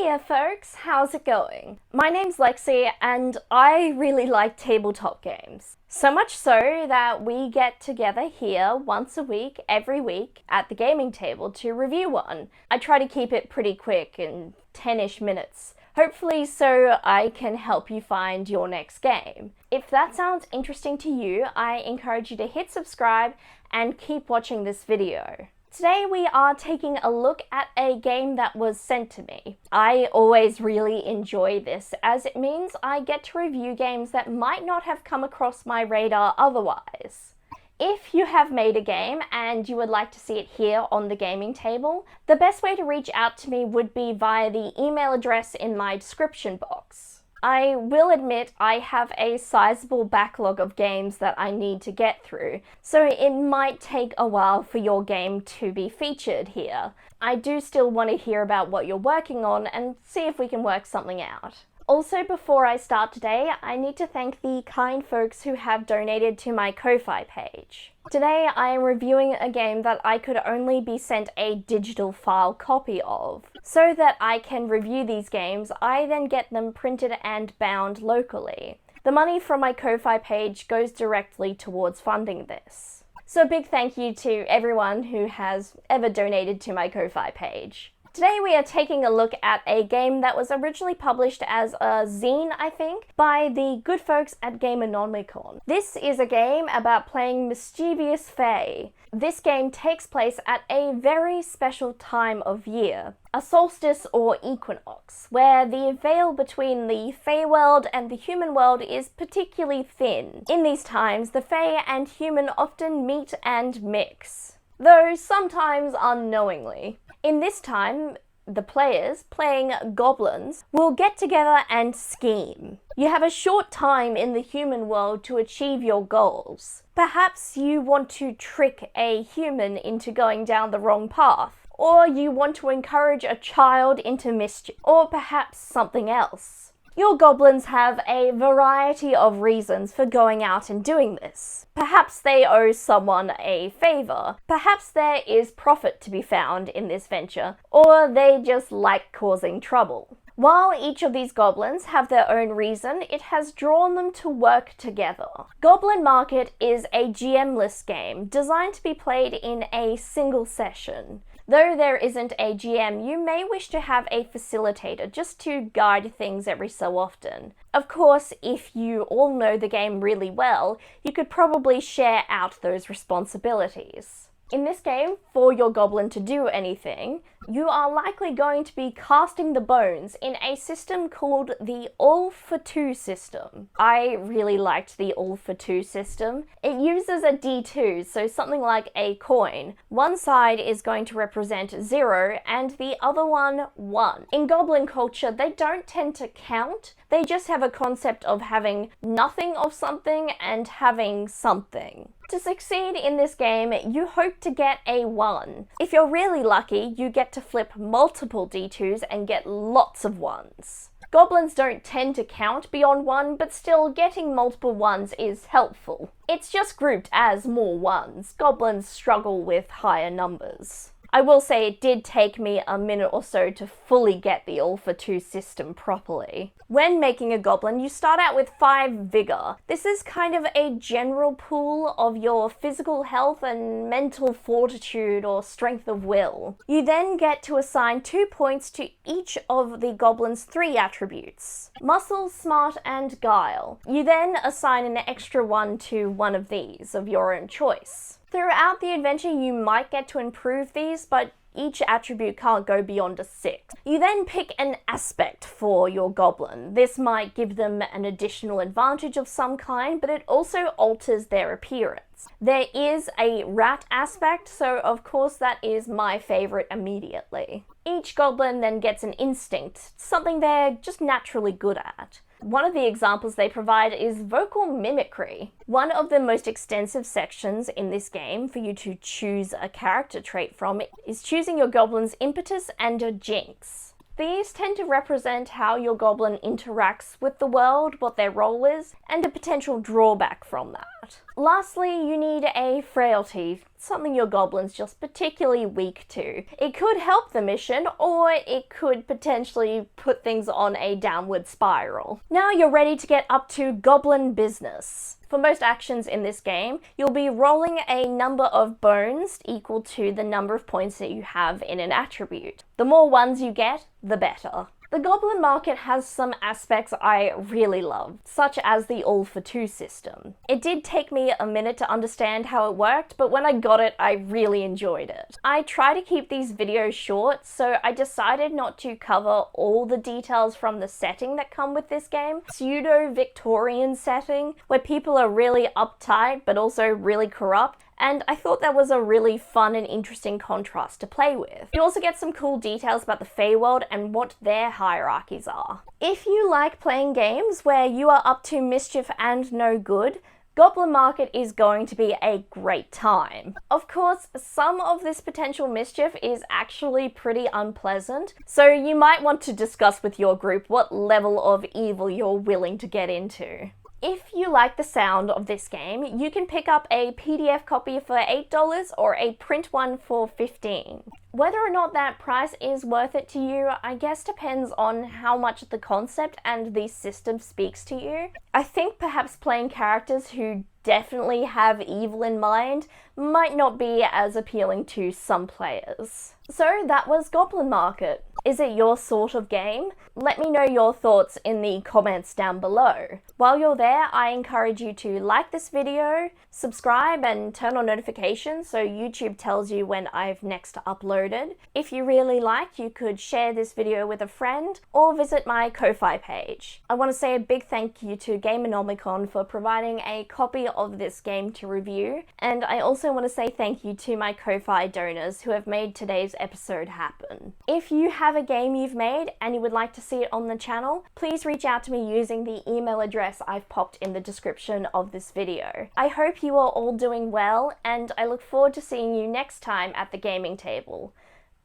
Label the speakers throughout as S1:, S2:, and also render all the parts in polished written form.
S1: Hiya folks, how's it going? My name's Lexi and I really like tabletop games. So much so that we get together here once a week, every week, at the gaming table to review one. I try to keep it pretty quick, in 10-ish minutes. Hopefully so I can help you find your next game. If that sounds interesting to you, I encourage you to hit subscribe and keep watching this video. Today we are taking a look at a game that was sent to me. I always really enjoy this as it means I get to review games that might not have come across my radar otherwise. If you have made a game and you would like to see it here on the gaming table, the best way to reach out to me would be via the email address in my description box. I will admit I have a sizable backlog of games that I need to get through, so it might take a while for your game to be featured here. I do still want to hear about what you're working on and see if we can work something out. Also, before I start today, I need to thank the kind folks who have donated to my Ko-Fi page. Today I am reviewing a game that I could only be sent a digital file copy of. So that I can review these games, I then get them printed and bound locally. The money from my Ko-Fi page goes directly towards funding this. So a big thank you to everyone who has ever donated to my Ko-Fi page. Today we are taking a look at a game that was originally published as a zine, I think, by the good folks at Gamernomicon. This is a game about playing mischievous fae. This game takes place at a very special time of year, a solstice or equinox, where the veil between the fae world and the human world is particularly thin. In these times, the fae and human often meet and mix, though sometimes unknowingly. In this time, the players, playing goblins, will get together and scheme. You have a short time in the human world to achieve your goals. Perhaps you want to trick a human into going down the wrong path, or you want to encourage a child into mischief, or perhaps something else. Your goblins have a variety of reasons for going out and doing this. Perhaps they owe someone a favor. Perhaps there is profit to be found in this venture, or they just like causing trouble. While each of these goblins have their own reason, it has drawn them to work together. Goblin Market is a GM-less game designed to be played in a single session. Though there isn't a GM, you may wish to have a facilitator just to guide things every so often. Of course, if you all know the game really well, you could probably share out those responsibilities. In this game, for your goblin to do anything, you are likely going to be casting the bones in a system called the all-for-two system. I really liked the all-for-two system. It uses a D2, so something like a coin. One side is going to represent 0 and the other one 1. In goblin culture, they don't tend to count. They just have a concept of having nothing of something and having something. To succeed in this game, you hope to get a 1. If you're really lucky, you get to flip multiple D2s and get lots of 1s. Goblins don't tend to count beyond 1, but still getting multiple 1s is helpful. It's just grouped as more 1s. Goblins struggle with higher numbers. I will say it did take me a minute or so to fully get the all-for-two system properly. When making a goblin, you start out with 5 vigor. This is kind of a general pool of your physical health and mental fortitude or strength of will. You then get to assign 2 points to each of the goblin's 3 attributes: muscle, smart, and guile. You then assign an extra 1 to one of these of your own choice. Throughout the adventure, you might get to improve these, but each attribute can't go beyond a 6. You then pick an aspect for your goblin. This might give them an additional advantage of some kind, but it also alters their appearance. There is a rat aspect, so of course that is my favorite immediately. Each goblin then gets an instinct, something they're just naturally good at. One of the examples they provide is vocal mimicry. One of the most extensive sections in this game for you to choose a character trait from is choosing your goblin's impetus and a jinx. These tend to represent how your goblin interacts with the world, what their role is, and a potential drawback from that. Lastly, you need a frailty, something your goblin's just particularly weak to. It could help the mission, or it could potentially put things on a downward spiral. Now you're ready to get up to goblin business. For most actions in this game, you'll be rolling a number of bones equal to the number of points that you have in an attribute. The more ones you get, the better. The Goblin Market has some aspects I really love, such as the all for two system. It did take me a minute to understand how it worked, but when I got it, I really enjoyed it. I try to keep these videos short, so I decided not to cover all the details from the setting that come with this game. Pseudo-Victorian setting, where people are really uptight but also really corrupt, and I thought that was a really fun and interesting contrast to play with. You also get some cool details about the Feywild and what their hierarchies are. If you like playing games where you are up to mischief and no good, Goblin Market is going to be a great time. Of course, some of this potential mischief is actually pretty unpleasant, so you might want to discuss with your group what level of evil you're willing to get into. If you like the sound of this game, you can pick up a PDF copy for $8 or a print one for $15. Whether or not that price is worth it to you, I guess depends on how much the concept and the system speaks to you. I think perhaps playing characters who definitely have evil in mind might not be as appealing to some players. So that was Goblin Market. Is it your sort of game? Let me know your thoughts in the comments down below. While you're there, I encourage you to like this video, subscribe and turn on notifications so YouTube tells you when I've next uploaded. If you really like, you could share this video with a friend or visit my Ko-Fi page. I want to say a big thank you to Gameonomicon for providing a copy of this game to review, and I also want to say thank you to my Ko-Fi donors who have made today's episode happen. If you have a game you've made and you would like to see it on the channel, please reach out to me using the email address I've popped in the description of this video. I hope you are all doing well, and I look forward to seeing you next time at the gaming table.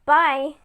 S1: Bye!